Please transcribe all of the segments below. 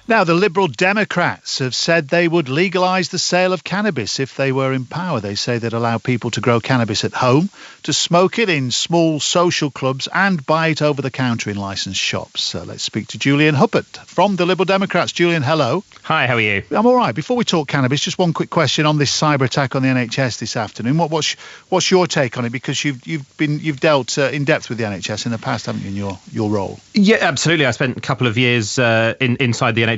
Now, the Liberal Democrats have said they would legalise the sale of cannabis if they were in power. They say they'd allow people to grow cannabis at home, to smoke it in small social clubs and buy it over the counter in licensed shops. So let's speak to Julian Huppert from the Liberal Democrats. Julian, hello. Hi, how are you? I'm all right. Before we talk cannabis, just one quick question on this cyber attack on the NHS this afternoon. What's your take on it? Because you've dealt in depth with the NHS in the past, haven't you, in your role? Yeah, absolutely. I spent a couple of years inside the NHS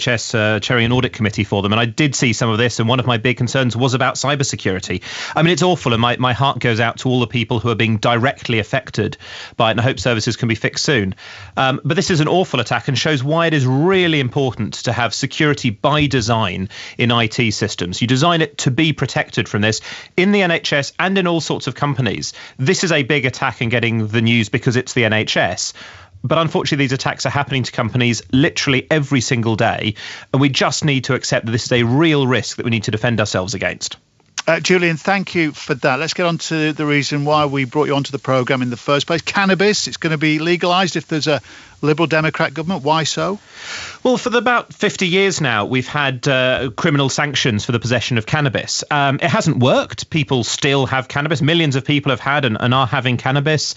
chairing an audit committee for them, and I did see some of this, and one of my big concerns was about cybersecurity. I mean, it's awful, and my heart goes out to all the people who are being directly affected by it, and I hope services can be fixed soon. But this is an awful attack and shows why it is really important to have security by design in IT systems. You design it to be protected from this in the NHS and in all sorts of companies. This is a big attack and getting the news because it's the NHS. But unfortunately, these attacks are happening to companies literally every single day. And we just need to accept that this is a real risk that we need to defend ourselves against. Julian, thank you for that. Let's get on to the reason why we brought you onto the programme in the first place. Cannabis, it's going to be legalised if there's a Liberal Democrat government. Why so? Well, for about 50 years now, we've had criminal sanctions for the possession of cannabis. It hasn't worked. People still have cannabis. Millions of people have had and are having cannabis.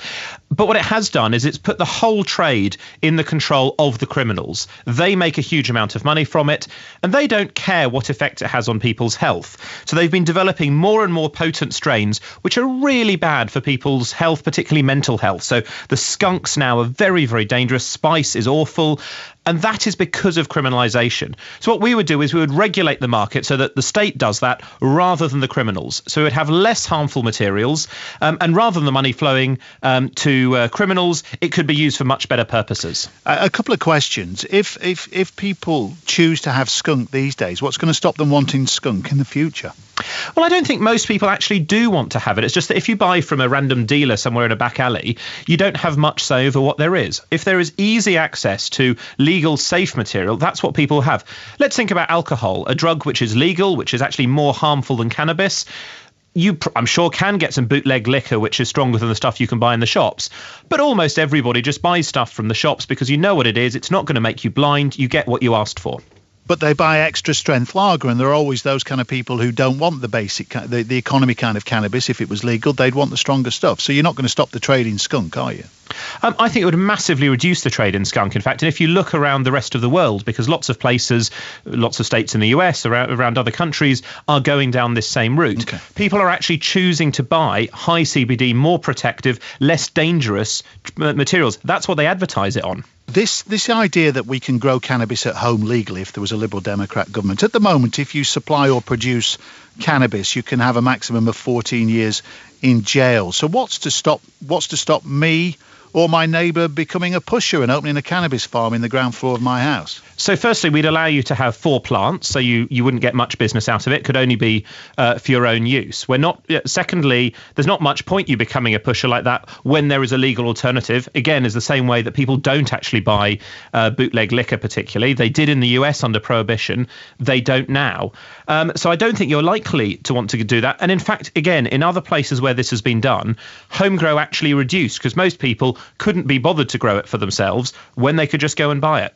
But what it has done is it's put the whole trade in the control of the criminals. They make a huge amount of money from it, and they don't care what effect it has on people's health. So they've been developing more and more potent strains, which are really bad for people's health, particularly mental health. So the skunks now are very, very dangerous. Spice is awful. And that is because of criminalisation. So what we would do is we would regulate the market so that the state does that rather than the criminals. So we would have less harmful materials, and rather than the money flowing to criminals, it could be used for much better purposes. A couple of questions. If people choose to have skunk these days, what's going to stop them wanting skunk in the future? Well, I don't think most people actually do want to have it. It's just that if you buy from a random dealer somewhere in a back alley, you don't have much say over what there is. If there is easy access to legal, safe material, that's what people have. Let's think about alcohol, a drug which is legal, which is actually more harmful than cannabis. You, I'm sure, can get some bootleg liquor, which is stronger than the stuff you can buy in the shops. But almost everybody just buys stuff from the shops because you know what it is. It's not going to make you blind. You get what you asked for. But they buy extra strength lager, and there are always those kind of people who don't want the basic, the economy kind of cannabis. If it was legal, they'd want the stronger stuff. So you're not going to stop the trade in skunk, are you? I think it would massively reduce the trade in skunk, in fact. And if you look around the rest of the world, because lots of places, lots of states in the US, around other countries, are going down this same route. Okay. People are actually choosing to buy high CBD, more protective, less dangerous materials. That's what they advertise it on. This idea that we can grow cannabis at home legally if there was a Liberal Democrat government. At the moment, if you supply or produce cannabis, you can have a maximum of 14 years in jail. So what's to stop me or my neighbour becoming a pusher and opening a cannabis farm in the ground floor of my house? So firstly, we'd allow you to have 4 plants, so you wouldn't get much business out of it. It could only be for your own use. Secondly, there's not much point you becoming a pusher like that when there is a legal alternative. Again, is the same way that people don't actually buy bootleg liquor particularly. They did in the US under Prohibition. They don't now. So I don't think you're likely to want to do that. And in fact, again, in other places where this has been done, home grow actually reduced because most people couldn't be bothered to grow it for themselves when they could just go and buy it.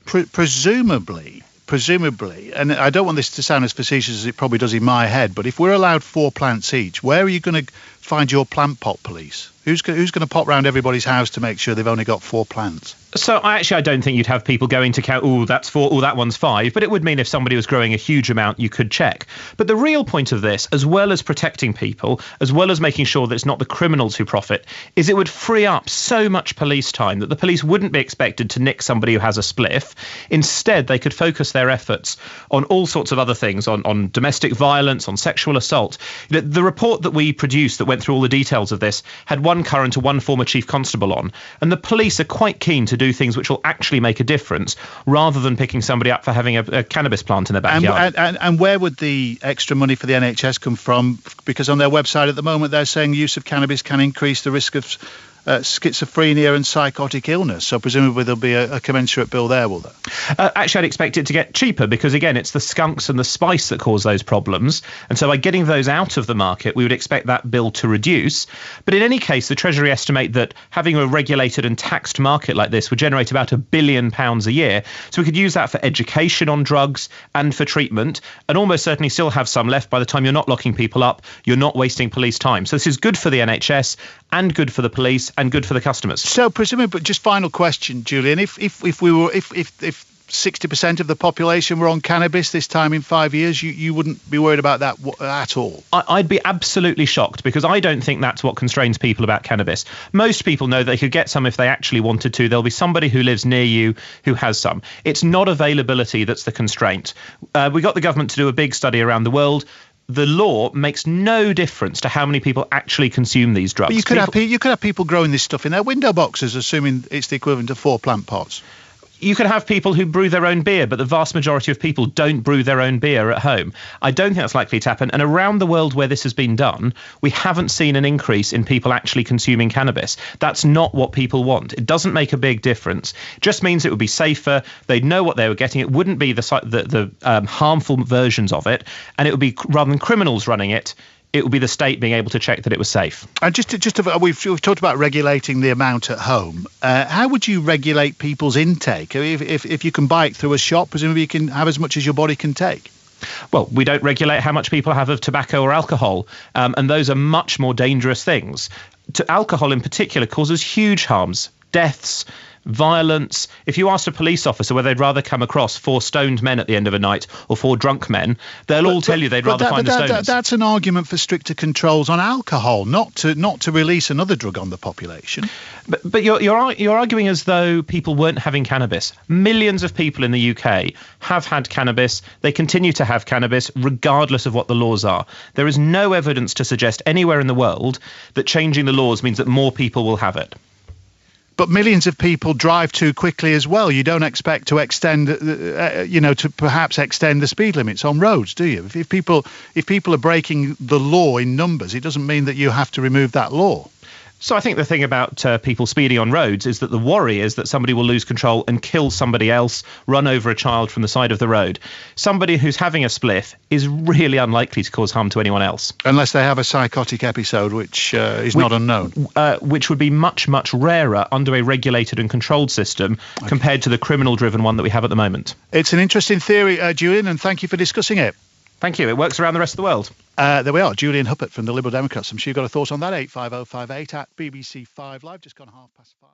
Presumably, and I don't want this to sound as facetious as it probably does in my head, but if we're allowed 4 plants each, where are you going to find your plant pot police? Who's going to pop round everybody's house to make sure they've only got 4 plants? So I don't think you'd have people going to count, oh, that's 4, oh, that one's 5. But it would mean if somebody was growing a huge amount, you could check. But the real point of this, as well as protecting people, as well as making sure that it's not the criminals who profit, is it would free up so much police time that the police wouldn't be expected to nick somebody who has a spliff. Instead, they could focus their efforts on all sorts of other things, on domestic violence, on sexual assault. The report that we produced that went through all the details of this had one current and one former chief constable on, and the police are quite keen to do things which will actually make a difference rather than picking somebody up for having a cannabis plant in their backyard. And where would the extra money for the NHS come from? Because on their website at the moment they're saying use of cannabis can increase the risk of schizophrenia and psychotic illness. So presumably there'll be a commensurate bill there, will there? Actually, I'd expect it to get cheaper because, again, it's the skunks and the spice that cause those problems. And so by getting those out of the market, we would expect that bill to reduce. But in any case, the Treasury estimate that having a regulated and taxed market like this would generate about £1 billion a year. So we could use that for education on drugs and for treatment, and almost certainly still have some left by the time you're not locking people up, you're not wasting police time. So this is good for the NHS and good for the police and good for the customers. So presumably, but just final question, Julian, if 60% of the population were on cannabis this time in 5 years, you wouldn't be worried about that at all? I'd be absolutely shocked because I don't think that's what constrains people about cannabis. Most people know they could get some if they actually wanted to. There'll be somebody who lives near you who has some. It's not availability that's the constraint. We got the government to do a big study around the world. The law makes no difference to how many people actually consume these drugs. But you could have people growing this stuff in their window boxes, assuming it's the equivalent of 4 plant pots. You could have people who brew their own beer, but the vast majority of people don't brew their own beer at home. I don't think that's likely to happen. And around the world where this has been done, we haven't seen an increase in people actually consuming cannabis. That's not what people want. It doesn't make a big difference. It just means it would be safer. They'd know what they were getting. It wouldn't be the harmful versions of it. And it would be, rather than criminals running it, it would be the state being able to check that it was safe. And we've talked about regulating the amount at home. How would you regulate people's intake? If you can buy it through a shop, presumably you can have as much as your body can take. Well, we don't regulate how much people have of tobacco or alcohol, and those are much more dangerous things. Alcohol in particular causes huge harms, deaths, violence. If you asked a police officer whether they'd rather come across 4 stoned men at the end of a night or 4 drunk men, they'll all tell you they'd rather find the stoners. That's an argument for stricter controls on alcohol, not to release another drug on the population. But you're arguing as though people weren't having cannabis. Millions of people in the UK have had cannabis. They continue to have cannabis regardless of what the laws are. There is no evidence to suggest anywhere in the world that changing the laws means that more people will have it. But millions of people drive too quickly as well. You don't expect to extend, to perhaps extend the speed limits on roads, do you? If people are breaking the law in numbers, it doesn't mean that you have to remove that law. So I think the thing about people speeding on roads is that the worry is that somebody will lose control and kill somebody else, run over a child from the side of the road. Somebody who's having a spliff is really unlikely to cause harm to anyone else. Unless they have a psychotic episode, which is not unknown. Which would be much, much rarer under a regulated and controlled system compared to the criminal-driven one that we have at the moment. It's an interesting theory, Julian, and thank you for discussing it. Thank you. It works around the rest of the world. There we are, Julian Huppert from the Liberal Democrats. I'm sure you've got a thought on that. 85058 at BBC 5 Live, just gone 5:30.